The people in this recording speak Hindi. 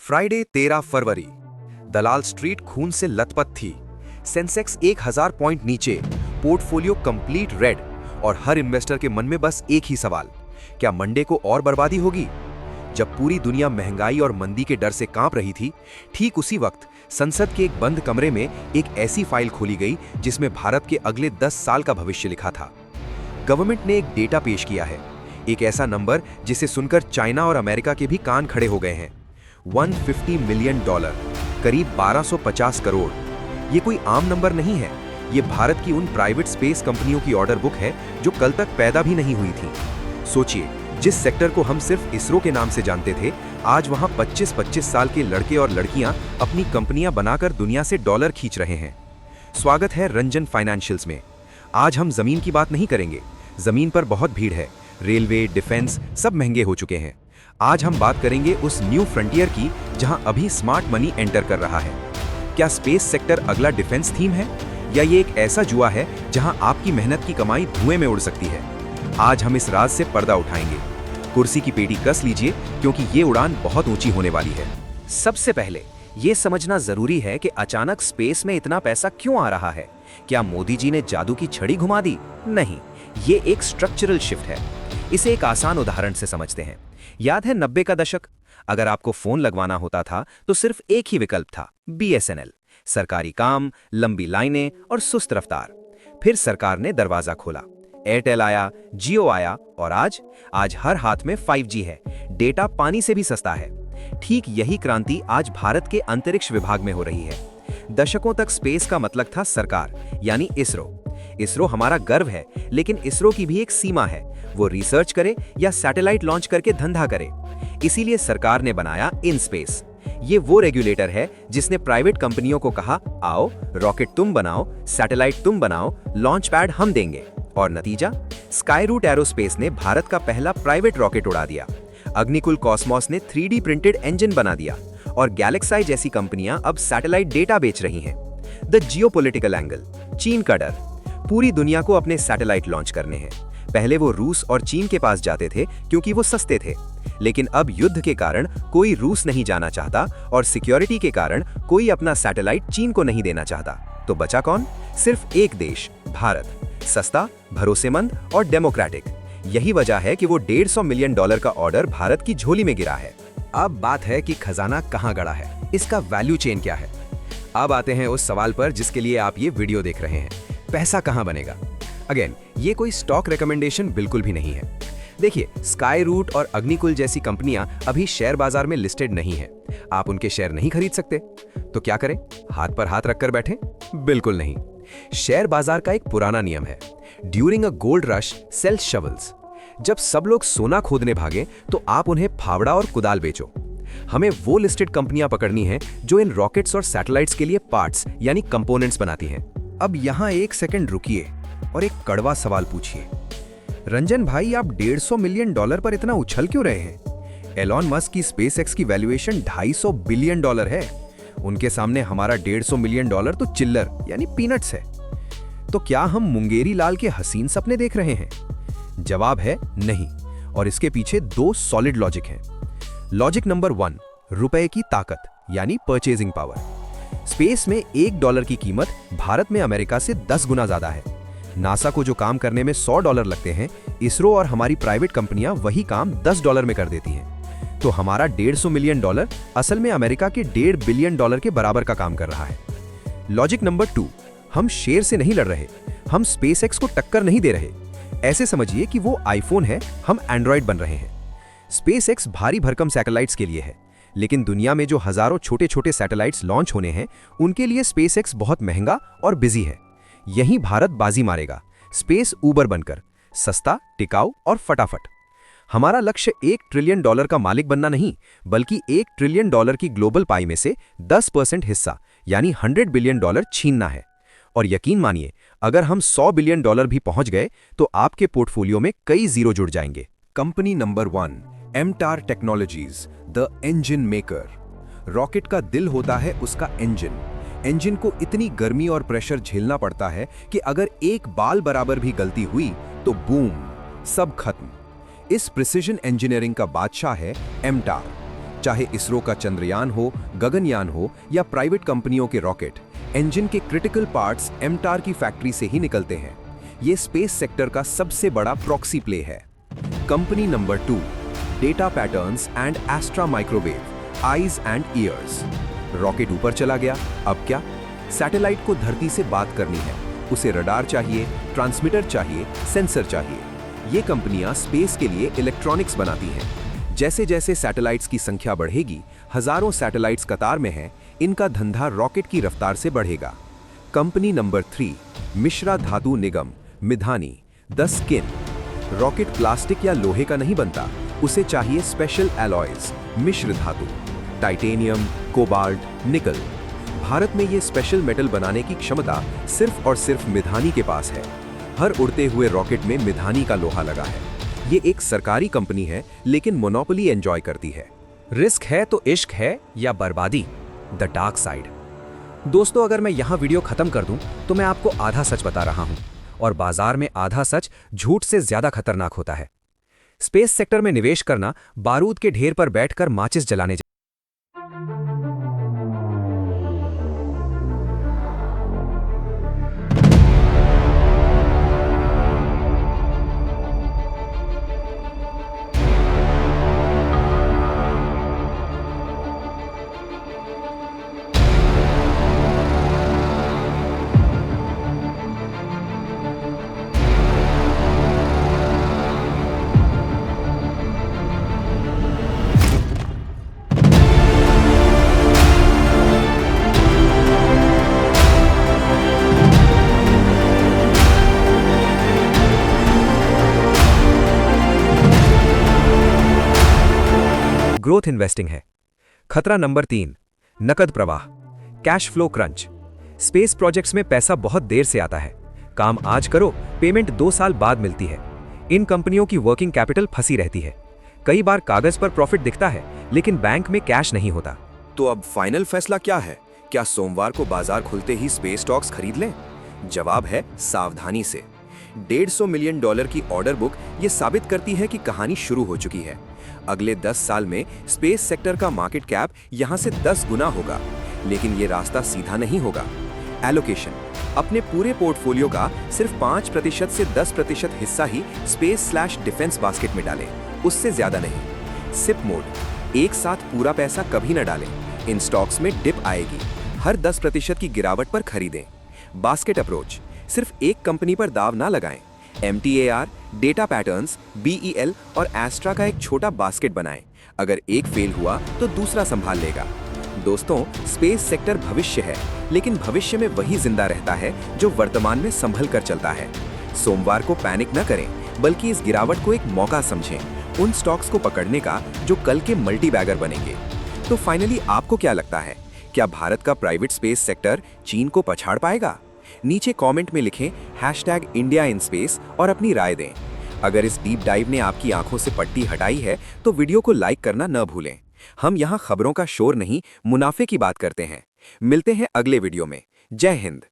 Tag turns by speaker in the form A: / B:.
A: फ्राइडे 13 फरवरी। दलाल स्ट्रीट खून से लथपथ थी। सेंसेक्स 1000 पॉइंट नीचे, पोर्टफोलियो कंप्लीट रेड और हर इन्वेस्टर के मन में बस एक ही सवाल, क्या मंडे को और बर्बादी होगी? जब पूरी दुनिया महंगाई और मंदी के डर से कांप रही थी, ठीक उसी वक्त संसद के एक बंद कमरे में एक ऐसी फाइल खोली गई जिसमें भारत के अगले 10 साल का भविष्य लिखा था। गवर्नमेंट ने एक डेटा पेश किया है, एक ऐसा नंबर जिसे सुनकर चाइना और अमेरिका के भी कान खड़े हो गए हैं। $150 मिलियन, करीब 1250 करोड़। ये कोई आम नंबर नहीं है, ये भारत की उन प्राइवेट स्पेस कंपनियों की ऑर्डर बुक है जो कल तक पैदा भी नहीं हुई थी। सोचिए, जिस सेक्टर को हम सिर्फ इसरो के नाम से जानते थे, आज वहां 25-25 साल के लड़के और लड़कियां अपनी कंपनियां बनाकर दुनिया से डॉलर खींच रहे हैं। स्वागत है रंजन फाइनेंशियल्स में। आज हम जमीन की बात नहीं करेंगे, जमीन पर बहुत भीड़ है, रेलवे, डिफेंस सब महंगे हो चुके हैं। आज हम बात करेंगे उस न्यू फ्रंटियर की जहां अभी स्मार्ट मनी एंटर कर रहा है। क्या स्पेस सेक्टर अगला डिफेंस थीम है, या ये एक ऐसा जुआ है जहां आपकी मेहनत की कमाई धुएं में उड़ सकती है? आज हम इस राज से पर्दा उठाएंगे। कुर्सी की पेटी कस लीजिए, क्योंकि ये उड़ान बहुत ऊंची होने वाली है। सबसे पहले ये समझना जरूरी है कि अचानक स्पेस में इतना पैसा क्यों आ रहा है। क्या मोदी जी ने जादू की छड़ी घुमा दी? नहीं, ये एक स्ट्रक्चरल शिफ्ट है। इसे एक आसान उदाहरण से समझते हैं। याद है 90 का दशक? अगर आपको फोन लगवाना होता था तो सिर्फ एक ही विकल्प था, BSNL। सरकारी काम, लंबी लाइनें और सुस्त रफ्तार। फिर सरकार ने दरवाजा खोला, एयरटेल आया, जियो आया और आज हर हाथ में 5G है। डेटा पानी से भी सस्ता है। ठीक यही क्रांति आज भारत के अंतरिक्ष विभाग में हो रही है। दशकों तक स्पेस का मतलब था सरकार, यानी इसरो हमारा गर्व है, लेकिन इसरो की भी एक सीमा है। वो रिसर्च करे या सैटेलाइट लॉन्च करके धंधा करे। इसीलिए सरकार ने बनाया IN-SPACE। ये वो रेगुलेटर है जिसने प्राइवेट कंपनियों को कहा, आओ रॉकेट तुम बनाओ, सैटेलाइट तुम बनाओ, लॉन्च पैड हम देंगे। और नतीजा, स्काईरूट एरोस्पेस ने भारत का पहला प्राइवेट रॉकेट उड़ा दिया। अग्निकुल कॉस्मोस ने 3D प्रिंटेड इंजन बना दिया और गैलेक्साई जैसी कंपनियां अब सैटेलाइट डेटा बेच रही हैं। द जियोपॉलिटिकल एंगल, चीन का डर। पूरी दुनिया को अपने सैटेलाइट लॉन्च करने हैं। पहले वो रूस और चीन के पास जाते थे क्योंकि वो सस्ते थे, लेकिन अब युद्ध के कारण कोई रूस नहीं जाना चाहता और सिक्योरिटी के कारण कोई अपना सैटेलाइट चीन को नहीं देना चाहता। तो बचा कौन? सिर्फ एक देश, भारत। सस्ता, भरोसेमंद और डेमोक्रेटिक। यही वजह है कि वो $150 मिलियन का ऑर्डर भारत की झोली में गिरा है। अब बात है कि खजाना कहां गड़ा है, इसका वैल्यू चेन क्या है। अब आते हैं उस सवाल पर जिसके लिए आप ये वीडियो देख रहे हैं, पैसा कहां बनेगा। अगेन, ये कोई स्टॉक रिकमेंडेशन बिल्कुल भी नहीं है। देखिए, स्काईरूट और अग्निकुल जैसी कंपनियां अभी शेयर बाजार में लिस्टेड नहीं है। आप उनके शेयर नहीं खरीद सकते। तो क्या करें? हाथ पर हाथ रखकर बैठें? बिल्कुल नहीं। शेयर बाजार का एक पुराना नियम है, during a gold rush sell shovels. जब सब लोग सोना खोदने भागे तो आप उन्हें फावड़ा और कुदाल बेचो। हमें वो लिस्टेड कंपनियां पकड़नी हैं जो इन रॉकेट्स और सैटेलाइट्स के लिए पार्ट्स यानी कंपोनेंट्स बनाती हैं। अब यहां एक सेकंड रुकिए और एक कड़वा सवाल पूछिए। रंजन भाई, आप $150 मिलियन पर इतना उछल क्यों रहे हैं? एलॉन मस्क की स्पेसएक्स की वैल्यूएशन $250 बिलियन है। उनके सामने हमारा $150 मिलियन तो चिल्लर यानी पीनट्स है। तो क्या हम मुंगेरी लाल के हसीन सपने देख रहे हैं? जवाब है नहीं, और इसके पीछे 2 सॉलिड लॉजिक हैं। लॉजिक नंबर 1, रुपए की ताकत यानी परचेजिंग पावर। स्पेस में $1 की कीमत भारत में अमेरिका से 10 गुना ज्यादा है। नासा को जो काम करने में $100 लगते हैं, इसरो और हमारी प्राइवेट कंपनियां वही काम $10 में कर देती हैं। तो हमारा $150 मिलियन असल में अमेरिका के $1.5 बिलियन के बराबर का काम कर रहा है। लॉजिक नंबर 2, हम शेर से नहीं लड़ रहे, हम स्पेसएक्स को टक्कर नहीं दे रहे। ऐसे समझिए कि वो आईफोन है, हम एंड्रॉइड बन रहे हैं। स्पेसएक्स भारी भरकम सैटेलाइट्स के लिए है, लेकिन दुनिया में जो हजारों छोटे छोटे सैटेलाइट्स लॉन्च होने हैं, उनके लिए स्पेसएक्स बहुत महंगा और बिजी है। यहीं भारत बाजी मारेगा, स्पेस ऊबर बनकर, सस्ता, टिकाऊ और फटाफट। हमारा लक्ष्य $1 ट्रिलियन का मालिक बनना नहीं, बल्कि $1 ट्रिलियन की ग्लोबल पाई में से 10% हिस्सा यानी $100 बिलियन छीनना है। और यकीन मानिए, अगर हम $100 बिलियन भी पहुंच गए तो आपके पोर्टफोलियो में कई जीरो जुड़ जाएंगे। Company number 1, MTAR technologies, the engine maker. Rocket का दिल होता है उसका इंजन को इतनी गर्मी और प्रेशर झेलना पड़ता है कि अगर एक बाल बराबर भी गलती हुई तो बूम, सब खत्म। इस प्रिसिजन इंजीनियरिंग का बादशाह है MTAR। चाहे इसरो का चंद्रयान हो, गगनयान हो या प्राइवेट कंपनियों के रॉकेट, इंजन के क्रिटिकल पार्ट्स एमटार की फैक्ट्री से ही निकलते हैं। ये स्पेस सेक्टर का सबसे बड़ा प्रॉक्सी प्ले है। Company number 2, data patterns and Astra Microwave, eyes and ears. Rocket ऊपर चला गया, अब क्या? सैटेलाइट को धरती से बात करनी है, उसे रडार चाहिए, ट्रांसमीटर चाहिए, सेंसर चाहिए। ये कंपनियां स्पेस के लिए इलेक्ट्रॉनिक्स बनाती हैं। जैसे जैसे सैटेलाइट्स की संख्या बढ़ेगी, हजारों सैटेलाइट्स कतार में हैं, इनका धंधा रॉकेट की रफ्तार से बढ़ेगा। Company number 3, Mishra Dhatu Nigam, Midhani, the skin. Rocket plastic या लोहे का नहीं बनता, उसे चाहिए स्पेशल एलॉयज, मिश्र धातु, टाइटेनियम, कोबाल्ट, निकल। भारत में ये स्पेशल मेटल बनाने की क्षमता सिर्फ और सिर्फ मिधानी के पास है। हर उड़ते हुए रॉकेट में मिधानी का लोहा लगा है। ये एक सरकारी कंपनी है, लेकिन मोनोपोली एंजॉय करती है।
B: रिस्क है तो इश्क है या बर्बादी, द डार्क साइड। दोस्तों, अगर मैं यहां वीडियो खत्म कर दूं तो मैं आपको आधा सच बता रहा हूं, और बाजार में आधा सच झूठ से ज्यादा खतरनाक होता है। स्पेस सेक्टर में निवेश करना बारूद के ढेर पर बैठकर माचिस जलाने ग्रोथ इन्वेस्टिंग है। खतरा नंबर 3, नकद प्रवाह, cash flow crunch. Space projects में पैसा बहुत देर से आता है। काम आज करो, पेमेंट 2 साल बाद मिलती है। इन कंपनियों की वर्किंग कैपिटल फंसी रहती है। कई बार कागज पर प्रॉफिट दिखता है, लेकिन बैंक में कैश नहीं होता।
A: तो अब फाइनल फैसला क्या है? क्या सोमवार को बाजार खुलते ही स्पेस स्टॉक्स खरीद लें? जवाब है सावधानी से। $150 मिलियन की ऑर्डर बुक ये साबित करती है कि कहानी शुरू हो चुकी है। अगले 10 साल में स्पेस सेक्टर का मार्केट कैप यहां से 10 गुना होगा। लेकिन ये रास्ता सीधा नहीं होगा। एलोकेशन, अपने पूरे पोर्टफोलियो का सिर्फ 5% से 10% हिस्सा ही स्पेस/डिफेंस बास्केट में डालें, उससे ज्यादा नहीं। सिप मोड, एक साथ पूरा पैसा कभी न डालें। इन स्टॉक्स में डिप आएगी, हर 10% की गिरावट पर खरीदें। बास्केट अप्रोच, सिर्फ एक कंपनी पर दाव ना लगाएं। MTAR, डेटा पैटर्न्स, BEL और एस्ट्रा का एक छोटा बास्केट बनाएं। अगर एक फेल हुआ तो दूसरा संभाल लेगा। दोस्तों, स्पेस सेक्टर भविष्य है, लेकिन भविष्य में वही जिंदा रहता है जो वर्तमान में संभल कर चलता है। सोमवार को पैनिक न करें, बल्कि इस गिरावट को एक मौका समझें, उन स्टॉक्स को पकड़ने का जो कल के मल्टी बैगर बनेंगे। तो फाइनली आपको क्या लगता है? क्या भारत का प्राइवेट स्पेस सेक्टर चीन को पछाड़ पाएगा? नीचे कमेंट में लिखें #IndiaInSpace और अपनी राय दें। अगर इस डीप डाइव ने आपकी आंखों से पट्टी हटाई है तो वीडियो को लाइक करना न भूलें। हम यहाँ खबरों का शोर नहीं, मुनाफे की बात करते हैं। मिलते हैं अगले वीडियो में। जय हिंद।